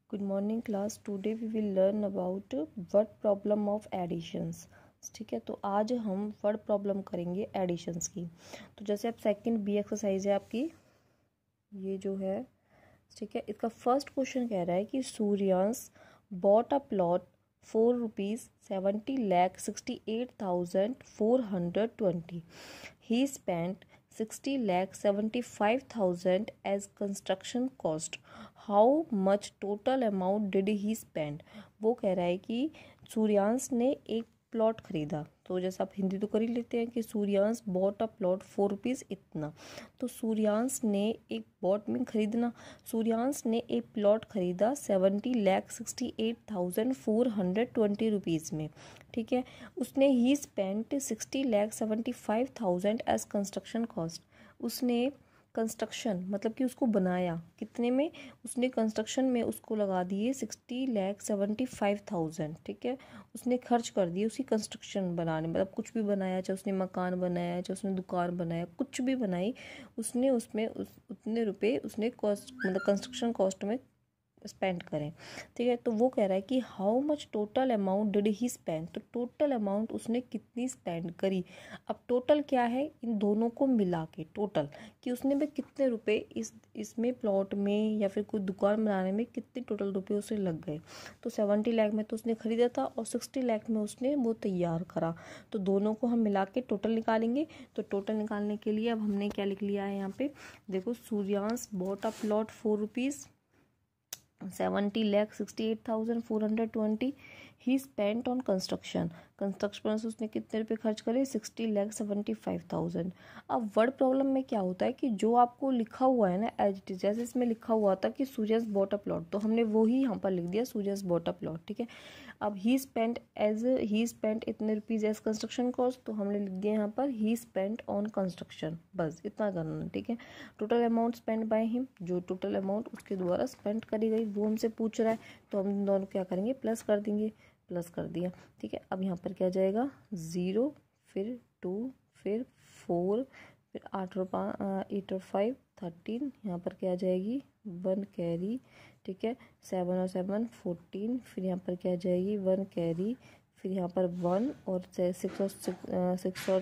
Good morning class. Today we will learn about word problem of additions. ठीक है, तो आज हम वर्ड प्रॉब्लम करेंगे एडिशंस की। तो जैसे आप सेकंड बी एक्सरसाइज है आपकी, ये जो है ठीक है, इसका फर्स्ट क्वेश्चन कह रहा है कि Suryansh bought a plot ₹4,70,68,420. He spent 60,75,000 as construction cost. How much total amount did he spend? वो कह रहा है कि सूर्यांश ने एक प्लॉट खरीदा। तो जैसे आप हिंदी तो कर ही लेते हैं कि सूर्यांश बॉट अ प्लॉट ₹4 इतना। तो सूर्यांश ने एक बॉट में खरीदना, सूर्यांश ने एक प्लॉट खरीदा 70,68,420 में। ठीक है, उसने ही स्पेंट 60,75,000 एज कंस्ट्रक्शन कॉस्ट। उसने कंस्ट्रक्शन मतलब कि उसको बनाया कितने में, उसने कंस्ट्रक्शन में उसको लगा दिए 60,75,000। ठीक है, उसने खर्च कर दिए उसी कंस्ट्रक्शन बनाने, मतलब कुछ भी बनाया, चाहे उसने मकान बनाया, चाहे उसने दुकान बनाया, कुछ भी बनाई, उसने उसमें उतने रुपए उसने कॉस्ट मतलब कंस्ट्रक्शन कॉस्ट में स्पेंड करें। ठीक है, तो वो कह रहा है कि how much total amount did he spend. तो टोटल अमाउंट उसने कितनी स्पेंड करी। अब टोटल क्या है, इन दोनों को मिला के टोटल कि उसने भी कितने रुपए इसमें प्लॉट में या फिर कोई दुकान बनाने में कितने टोटल रुपए उसे लग गए। तो 70 लाख में तो उसने खरीदा था और 60 लाख में उसने वो तैयार करा। तो दोनों को हम मिला के टोटल निकालेंगे। तो टोटल निकालने के लिए अब हमने क्या लिख लिया है यहाँ पे, देखो Suryansh bought a plot ₹4, 70,68,420. He spent on construction, construction से उसने कितने रुपए खर्च करे, 60,75,000. अब वर्ड प्रॉब्लम में क्या होता है कि जो आपको लिखा हुआ है ना एज इट इज, जैसे इसमें लिखा हुआ था कि सूर्यस बॉट अ प्लॉट, तो हमने वो ही यहाँ पर लिख दिया सूर्यस बॉट अ प्लॉट। ठीक है, अब ही स्पेंट इतने रुपीज एज कंस्ट्रक्शन कॉस्ट, तो हमने लिख दिया यहाँ पर ही स्पेंट ऑन कंस्ट्रक्शन, बस इतना करना। ठीक है, total amount spend by him, जो टोटल अमाउंट उसके द्वारा स्पेंड करी गई वो हमसे पूछ रहा है, तो हम दोनों क्या करेंगे, प्लस कर देंगे। प्लस कर दिया। ठीक है, अब यहाँ पर क्या जाएगा, 0, फिर 2, फिर 4, फिर 8 और 5 13, यहाँ पर क्या आ जाएगी 1 कैरी। ठीक है, 7 और 7 14, फिर यहाँ पर क्या आ जाएगी 1 कैरी, फिर यहाँ पर 1 और 6 और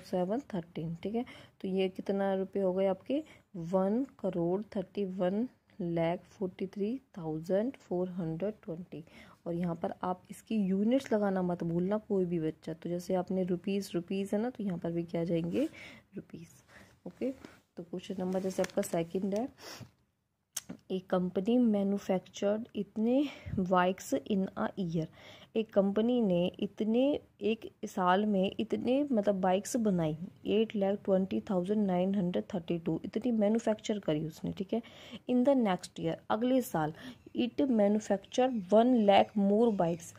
7 13। ठीक है, तो ये कितना रुपए हो गए आपके, 1,31,43,420। और यहाँ पर आप इसकी यूनिट्स लगाना मत भूलना कोई भी बच्चा। तो जैसे आपने रुपीस है ना, तो यहाँ पर भी क्या जाएंगे रुपीस। ओके, तो क्वेश्चन नंबर जैसे आपका सेकंड है, एक कंपनी मैन्युफैक्चर्ड इतने बाइक्स इन अ ईयर। एक कंपनी ने एक साल में इतने मतलब बाइक्स बनाई, 8,20,932 इतनी मैन्युफैक्चर करी उसने। ठीक है, इन द नेक्स्ट ईयर अगले साल, it manufacture 1 lakh more bikes.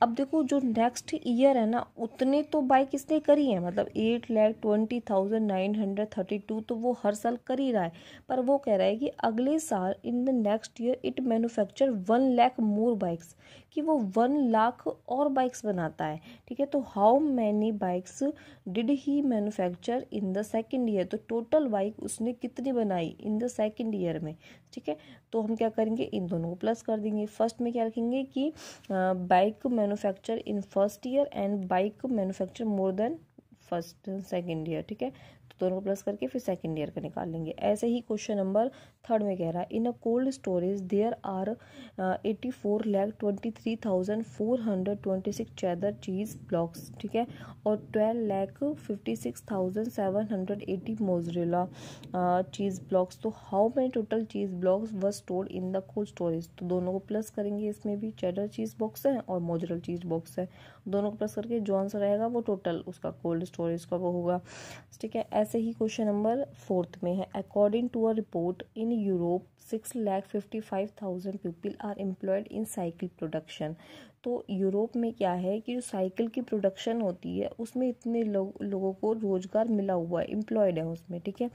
अब देखो जो नेक्स्ट ईयर है ना, उतने तो बाइक इसने करी है, मतलब 8,20,932 तो वो हर साल कर ही रहा है। पर वो कह रहा है कि अगले साल in the next year it manufacture 1 lakh more bikes, कि वो 1 लाख और बाइक्स बनाता है। ठीक है, तो how many bikes did he manufacture in the second year. तो टोटल बाइक उसने कितनी बनाई इन द सेकेंड ईयर में। ठीक है, तो हम क्या करेंगे, इन दोनों को प्लस कर देंगे। फर्स्ट में क्या रखेंगे कि bike manufacture in first year and bike manufacture more than first second year. ठीक है, तो दोनों को प्लस करके फिर सेकेंड ईयर का निकाल लेंगे। ऐसे ही क्वेश्चन नंबर थर्ड में कह रहा है, in a cold storage there are 84,23,426 cheddar cheese blocks. ठीक है, और 12,56,780 मोजरेला चीज ब्लॉक्स। तो हाउ मेनी टोटल चीज blocks were stored in the cold storage. तो दोनों को प्लस करेंगे, इसमें भी चेडर चीज बॉक्स है और मोजरेला चीज बॉक्स है, दोनों को प्लस करके जो आंसर रहेगा वो टोटल उसका कोल्ड स्टोरेज का वो होगा। ठीक है, ऐसे ही क्वेश्चन नंबर फोर्थ में है, according to a report in Europe 6,55,000 people are employed in cycle production. तो यूरोप में क्या है कि जो साइकिल की प्रोडक्शन होती है उसमें इतने लोगों को रोजगार मिला हुआ है, एम्प्लॉयड है उसमें। ठीक है,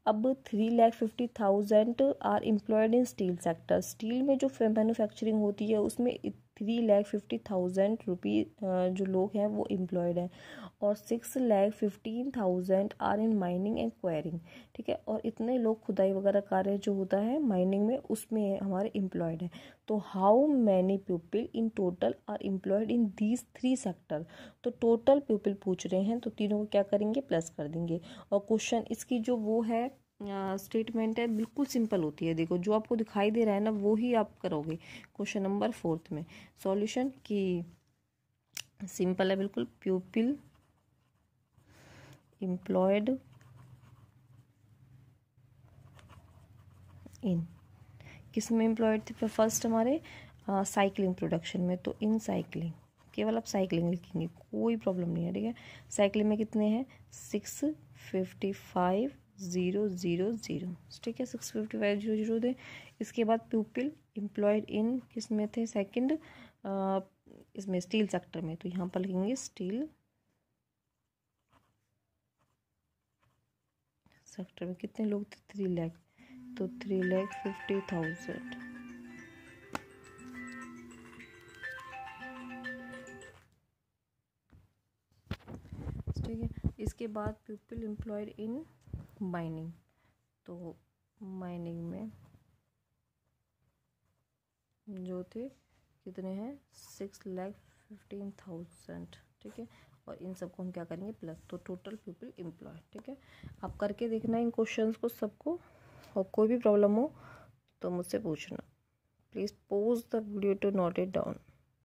अब 3,50,000 are employed in steel sector. Steel में जो मैन्युफैक्चरिंग होती है उसमें 3,50,000 रुपी जो लोग हैं वो एम्प्लॉयड हैं, और 6,15,000 are in mining and quarrying, ठीक है। और इतने लोग खुदाई वगैरह कार्य जो होता है माइनिंग में, उसमें हमारे एम्प्लॉयड हैं। तो how many people in total are employed in these 3 sector. तो टोटल पीपल पूछ रहे हैं, तो तीनों को क्या करेंगे, प्लस कर देंगे। और क्वेश्चन इसकी जो वो है स्टेटमेंट है बिल्कुल सिंपल होती है। देखो जो आपको दिखाई दे रहा है ना वो ही आप करोगे क्वेश्चन नंबर 4 में। सॉल्यूशन की सिंपल है बिल्कुल, पीपल एम्प्लॉयड इन, किस में एम्प्लॉयड थे फर्स्ट हमारे साइकिलिंग प्रोडक्शन में, तो इन साइकिलिंग, केवल आप साइकिलिंग लिखेंगे कोई प्रॉब्लम नहीं है, ठीक है। साइकिलिंग में कितने हैं 655,000, ठीक है 655,000 थे। इसके बाद पीपल एम्प्लॉयड इन किस में थे सेकंड इसमें स्टील सेक्टर में, तो यहाँ पर लिखेंगे स्टील सेक्टर में कितने लोग थे 3 लाख, तो 3,50,000। ठीक है। इसके बाद पीपल एम्प्लॉयड इन माइनिंग, तो माइनिंग में जो थे कितने हैं 6,15,000, ठीक है। और इन सबको हम क्या करेंगे प्लस, तो टोटल पीपल एम्प्लॉय, ठीक है। आप करके देखना इन क्वेश्चंस को सबको, और कोई भी प्रॉब्लम हो तो मुझसे पूछना। Please pause the video to note it down.